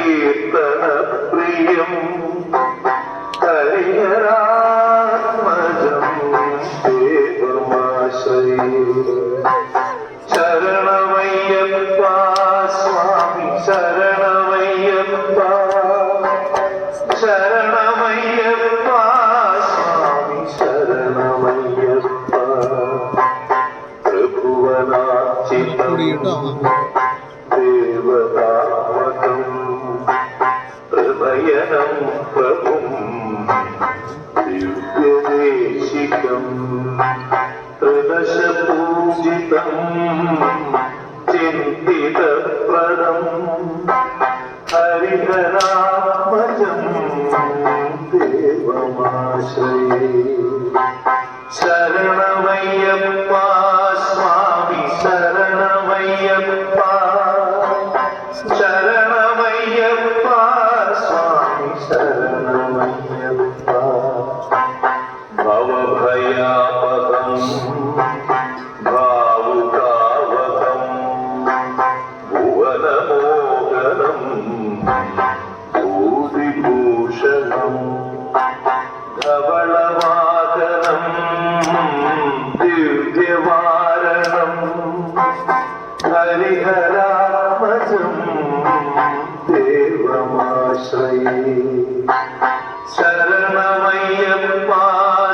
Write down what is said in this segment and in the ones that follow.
കീർത്തന പ്രിയം ഹരിഹരാത്മജം ദേവമാശ്രയേ ശരണമയ്യപ്പ സ്വാമി ശരണമയ്യപ്പ ശരണമയ്യപ്പ സ്വാമി ശരണമയ്യപ്പ പ്രഭുവനാർച്ചിതം ദേവതാമകം ഹൃദയനം പ്രഭും ദിവ്യദേശികം ത്രിദശപൂജിതം ചിന്തിതപ്രദം ഹരിഹരാത്മജം ദേവമാശ്രയേ ശരണമയ്യപ്പ സ്വാമി ശരണമയ്യപ്പ ശരണമയ്യപ്പ സ്വാമി ശരണമയ്യപ്പ ഭവഭയാപകം ഭാവുകാവകം ഭുവനമോഹനം ഭൂതിഭൂഷണം ധവളവാഹനം ദിവ്യവാരണം ഹരിഹരാത്മജം ദേവമാശ്രയേ ശരണമയ്യപ്പ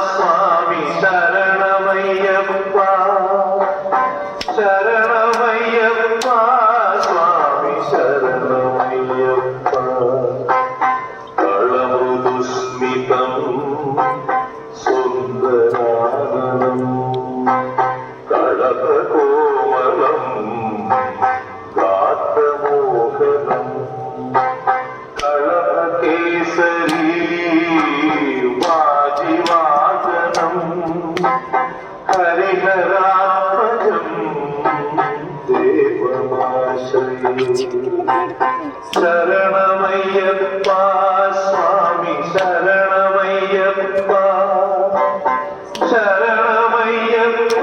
സ്വാമി ശരണമയ്യപ്പ ശരണമയ്യപ്പ സ്വാമി ശരണമയ്യപ്പ കളമൃദുസ്മിതം സുന്ദരാനനം കളഭകോമളം ഗാത്രമോഹനം കളഭകേസരീ വാജിവാദനം ഹരിഹരാത്മജം ദേവമാശ്രയേ ശരണമയ്യപ്പ സ്വാമി ശരണമയ്യപ്പ ശരണമയ്യപ്പ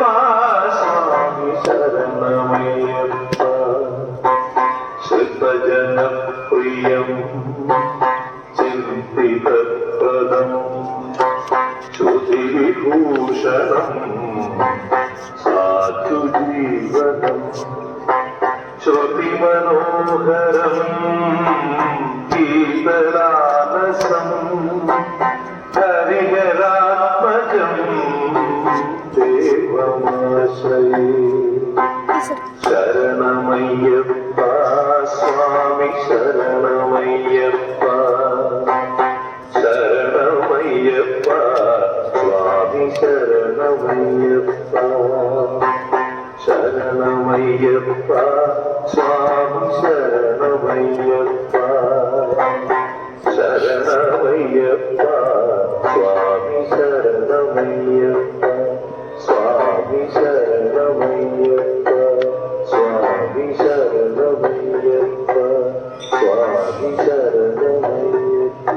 സ്വാമി ശരണമയ്യപ്പ ശ്രുതജനപ്രിയം ചിന്തിതപ്രദം ശ്രുതിവിഭൂഷണം സാധുജീവനം ശ്രുതിമനോഹരം ഗീതരാലസം ഹരിഹരാത്മജം ദേവമാശ്രയേ ശരണമയ്യപ്പ സ്വാമി ശരണമയ്യപ്പ ശരണമയ്യപ്പ സ്വാമി ശരണമയ്യപ്പ ശരണമയ്യപ്പ സ്വാമി ശരണമയ്യപ്പ ശരണമയ്യപ്പ സ്വാമി ശരണമയ്യപ്പ സ്വാമി ശരണമയ്യപ്പ സ്വാമി ശരണമയ്യപ്പ സ്വാമി ശരണമയ്യപ്പ